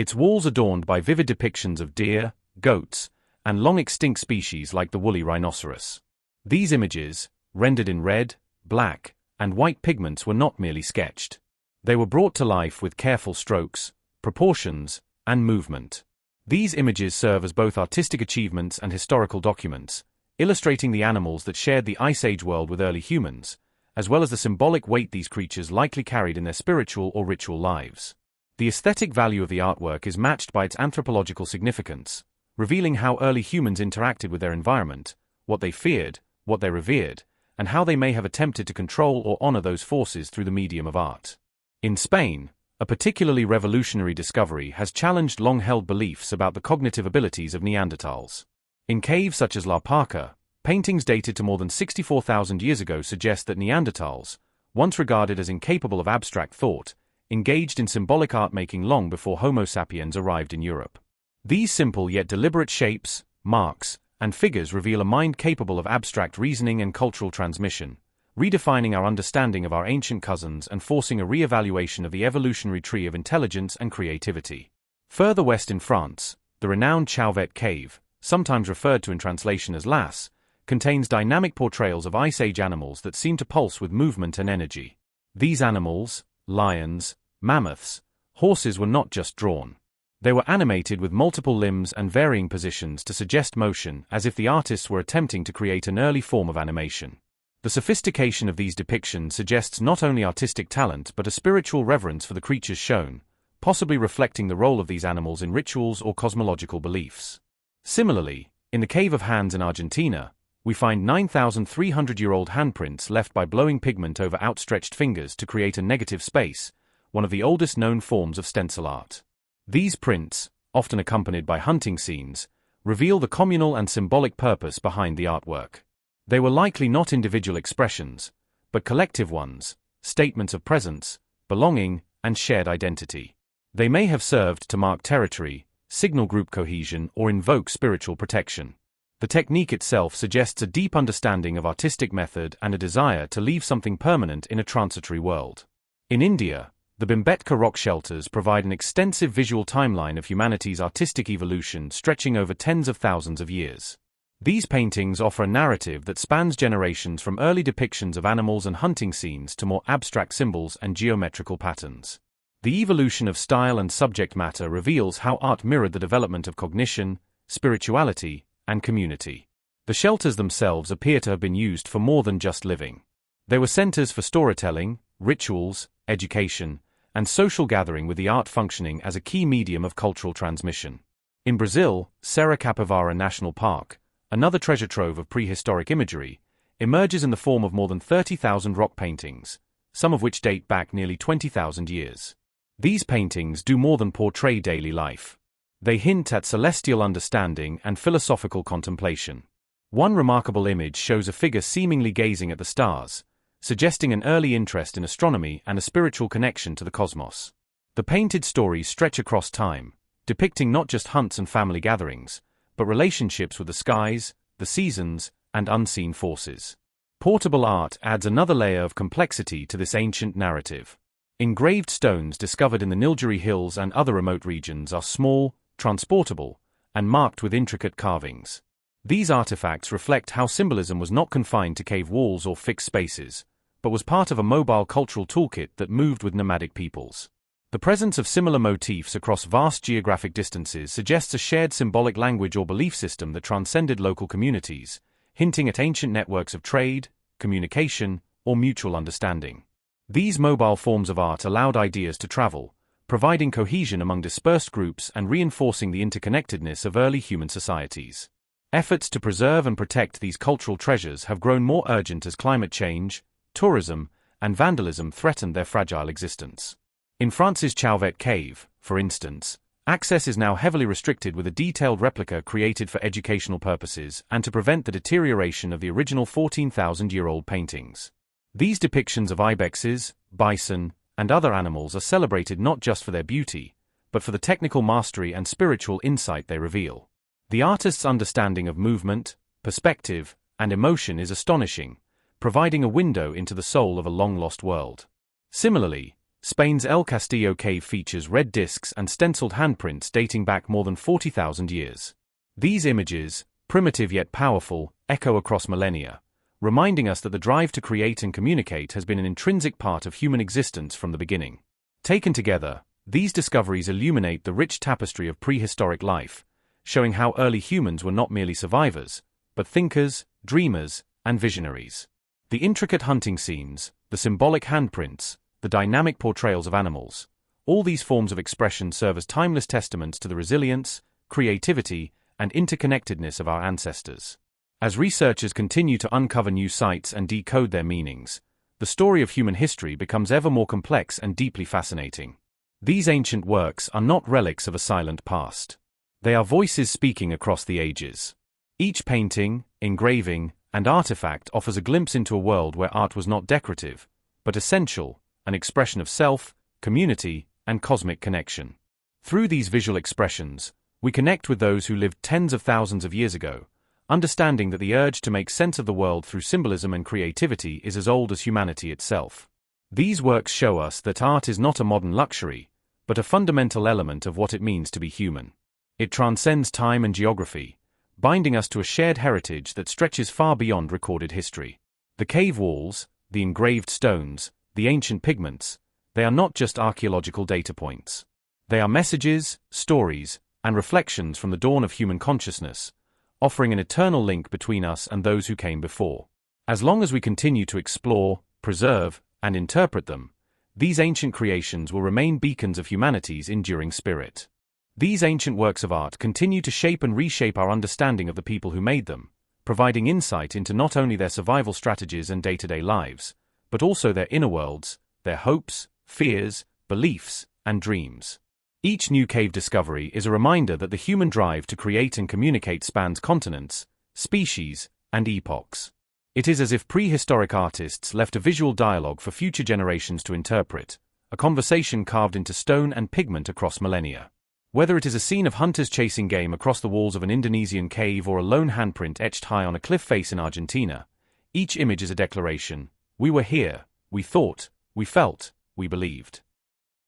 its walls adorned by vivid depictions of deer, goats, and long-extinct species like the woolly rhinoceros. These images, rendered in red, black, and white pigments, were not merely sketched. They were brought to life with careful strokes, proportions, and movement. These images serve as both artistic achievements and historical documents, illustrating the animals that shared the Ice Age world with early humans, as well as the symbolic weight these creatures likely carried in their spiritual or ritual lives. The aesthetic value of the artwork is matched by its anthropological significance, revealing how early humans interacted with their environment, what they feared, what they revered, and how they may have attempted to control or honor those forces through the medium of art. In Spain, a particularly revolutionary discovery has challenged long-held beliefs about the cognitive abilities of Neanderthals. In caves such as La Parca, paintings dated to more than 64,000 years ago suggest that Neanderthals, once regarded as incapable of abstract thought, engaged in symbolic art-making long before Homo sapiens arrived in Europe. These simple yet deliberate shapes, marks, and figures reveal a mind capable of abstract reasoning and cultural transmission, redefining our understanding of our ancient cousins and forcing a re-evaluation of the evolutionary tree of intelligence and creativity. Further west in France, the renowned Chauvet Cave, sometimes referred to in translation as Las, contains dynamic portrayals of Ice Age animals that seem to pulse with movement and energy. These animals, lions, mammoths, horses, were not just drawn. They were animated with multiple limbs and varying positions to suggest motion, as if the artists were attempting to create an early form of animation. The sophistication of these depictions suggests not only artistic talent but a spiritual reverence for the creatures shown, possibly reflecting the role of these animals in rituals or cosmological beliefs. Similarly, in the Cave of Hands in Argentina, we find 9,300-year-old handprints left by blowing pigment over outstretched fingers to create a negative space, one of the oldest known forms of stencil art. These prints, often accompanied by hunting scenes, reveal the communal and symbolic purpose behind the artwork. They were likely not individual expressions, but collective ones, statements of presence, belonging, and shared identity. They may have served to mark territory, signal group cohesion, or invoke spiritual protection. The technique itself suggests a deep understanding of artistic method and a desire to leave something permanent in a transitory world. In India, the Bhimbetka rock shelters provide an extensive visual timeline of humanity's artistic evolution stretching over tens of thousands of years. These paintings offer a narrative that spans generations, from early depictions of animals and hunting scenes to more abstract symbols and geometrical patterns. The evolution of style and subject matter reveals how art mirrored the development of cognition, spirituality, and community. The shelters themselves appear to have been used for more than just living. They were centers for storytelling, rituals, education, and social gathering, with the art functioning as a key medium of cultural transmission. In Brazil, Serra Capivara National Park, another treasure trove of prehistoric imagery, emerges in the form of more than 30,000 rock paintings, some of which date back nearly 20,000 years. These paintings do more than portray daily life. They hint at celestial understanding and philosophical contemplation. One remarkable image shows a figure seemingly gazing at the stars, suggesting an early interest in astronomy and a spiritual connection to the cosmos. The painted stories stretch across time, depicting not just hunts and family gatherings, but relationships with the skies, the seasons, and unseen forces. Portable art adds another layer of complexity to this ancient narrative. Engraved stones discovered in the Nilgiri Hills and other remote regions are small, transportable, and marked with intricate carvings. These artifacts reflect how symbolism was not confined to cave walls or fixed spaces, but was part of a mobile cultural toolkit that moved with nomadic peoples. The presence of similar motifs across vast geographic distances suggests a shared symbolic language or belief system that transcended local communities, hinting at ancient networks of trade, communication, or mutual understanding. These mobile forms of art allowed ideas to travel, providing cohesion among dispersed groups and reinforcing the interconnectedness of early human societies. Efforts to preserve and protect these cultural treasures have grown more urgent as climate change, tourism, and vandalism threaten their fragile existence. In France's Chauvet Cave, for instance, access is now heavily restricted, with a detailed replica created for educational purposes and to prevent the deterioration of the original 14,000-year-old paintings. These depictions of ibexes, bison, and other animals are celebrated not just for their beauty, but for the technical mastery and spiritual insight they reveal. The artist's understanding of movement, perspective, and emotion is astonishing, providing a window into the soul of a long-lost world. Similarly, Spain's El Castillo cave features red discs and stenciled handprints dating back more than 40,000 years. These images, primitive yet powerful, echo across millennia, reminding us that the drive to create and communicate has been an intrinsic part of human existence from the beginning. Taken together, these discoveries illuminate the rich tapestry of prehistoric life, showing how early humans were not merely survivors, but thinkers, dreamers, and visionaries. The intricate hunting scenes, the symbolic handprints, the dynamic portrayals of animals, all these forms of expression serve as timeless testaments to the resilience, creativity, and interconnectedness of our ancestors. As researchers continue to uncover new sites and decode their meanings, the story of human history becomes ever more complex and deeply fascinating. These ancient works are not relics of a silent past. They are voices speaking across the ages. Each painting, engraving, and artifact offers a glimpse into a world where art was not decorative, but essential, an expression of self, community, and cosmic connection. Through these visual expressions, we connect with those who lived tens of thousands of years ago, understanding that the urge to make sense of the world through symbolism and creativity is as old as humanity itself. These works show us that art is not a modern luxury, but a fundamental element of what it means to be human. It transcends time and geography, binding us to a shared heritage that stretches far beyond recorded history. The cave walls, the engraved stones, the ancient pigments, they are not just archaeological data points. They are messages, stories, and reflections from the dawn of human consciousness, offering an eternal link between us and those who came before. As long as we continue to explore, preserve, and interpret them, these ancient creations will remain beacons of humanity's enduring spirit. These ancient works of art continue to shape and reshape our understanding of the people who made them, providing insight into not only their survival strategies and day-to-day lives, but also their inner worlds, their hopes, fears, beliefs, and dreams. Each new cave discovery is a reminder that the human drive to create and communicate spans continents, species, and epochs. It is as if prehistoric artists left a visual dialogue for future generations to interpret, a conversation carved into stone and pigment across millennia. Whether it is a scene of hunters chasing game across the walls of an Indonesian cave or a lone handprint etched high on a cliff face in Argentina, each image is a declaration: we were here, we thought, we felt, we believed.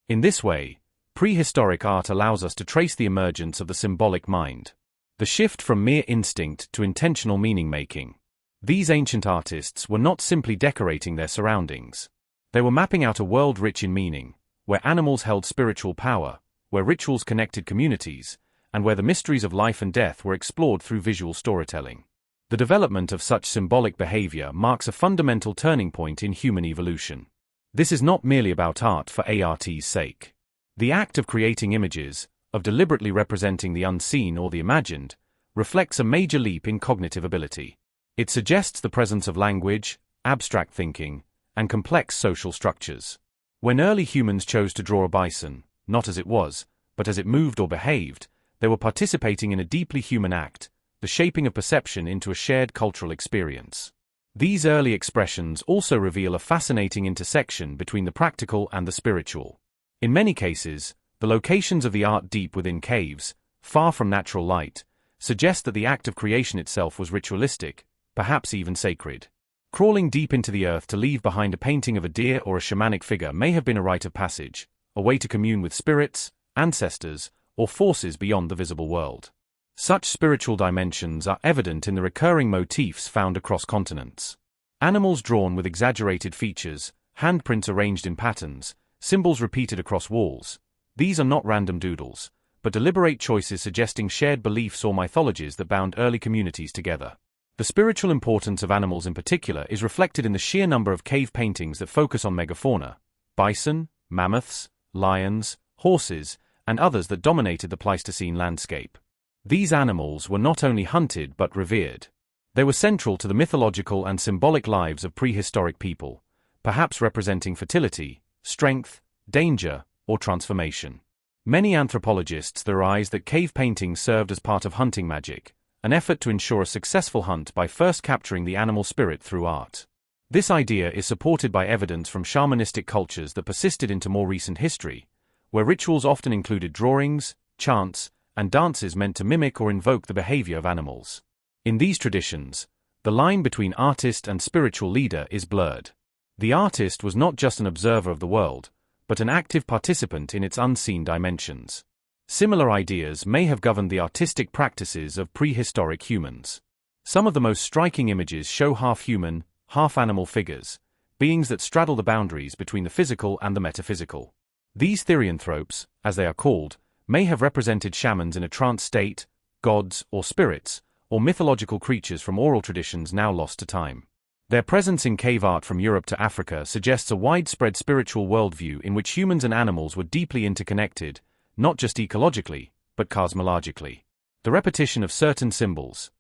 In this way, prehistoric art allows us to trace the emergence of the symbolic mind, the shift from mere instinct to intentional meaning-making. These ancient artists were not simply decorating their surroundings. They were mapping out a world rich in meaning, where animals held spiritual power, where rituals connected communities, and where the mysteries of life and death were explored through visual storytelling. The development of such symbolic behavior marks a fundamental turning point in human evolution. This is not merely about art for art's sake. The act of creating images, of deliberately representing the unseen or the imagined, reflects a major leap in cognitive ability. It suggests the presence of language, abstract thinking, and complex social structures. When early humans chose to draw a bison, not as it was, but as it moved or behaved, they were participating in a deeply human act, the shaping of perception into a shared cultural experience. These early expressions also reveal a fascinating intersection between the practical and the spiritual. In many cases, the locations of the art deep within caves, far from natural light, suggest that the act of creation itself was ritualistic, perhaps even sacred. Crawling deep into the earth to leave behind a painting of a deer or a shamanic figure may have been a rite of passage, a way to commune with spirits, ancestors, or forces beyond the visible world. Such spiritual dimensions are evident in the recurring motifs found across continents. Animals drawn with exaggerated features, handprints arranged in patterns, symbols repeated across walls. These are not random doodles, but deliberate choices suggesting shared beliefs or mythologies that bound early communities together. The spiritual importance of animals in particular is reflected in the sheer number of cave paintings that focus on megafauna: bison, mammoths, lions, horses, and others that dominated the Pleistocene landscape. These animals were not only hunted but revered. They were central to the mythological and symbolic lives of prehistoric people, perhaps representing fertility, strength, danger, or transformation. Many anthropologists theorize that cave paintings served as part of hunting magic, an effort to ensure a successful hunt by first capturing the animal spirit through art. This idea is supported by evidence from shamanistic cultures that persisted into more recent history, where rituals often included drawings, chants, and dances meant to mimic or invoke the behavior of animals. In these traditions, the line between artist and spiritual leader is blurred. The artist was not just an observer of the world, but but an active participant in its unseen dimensions. Similar ideas may have governed the artistic practices of prehistoric humans. Some of the most striking images show half-human, half-animal figures, beings that straddle the boundaries between the physical and the metaphysical. These therianthropes, as they are called, may have represented shamans in a trance state, gods or spirits, or mythological creatures from oral traditions now lost to time. Their presence in cave art from Europe to Africa suggests a widespread spiritual worldview in which humans and animals were deeply interconnected, not just ecologically, but cosmologically. The repetition of certain symbols,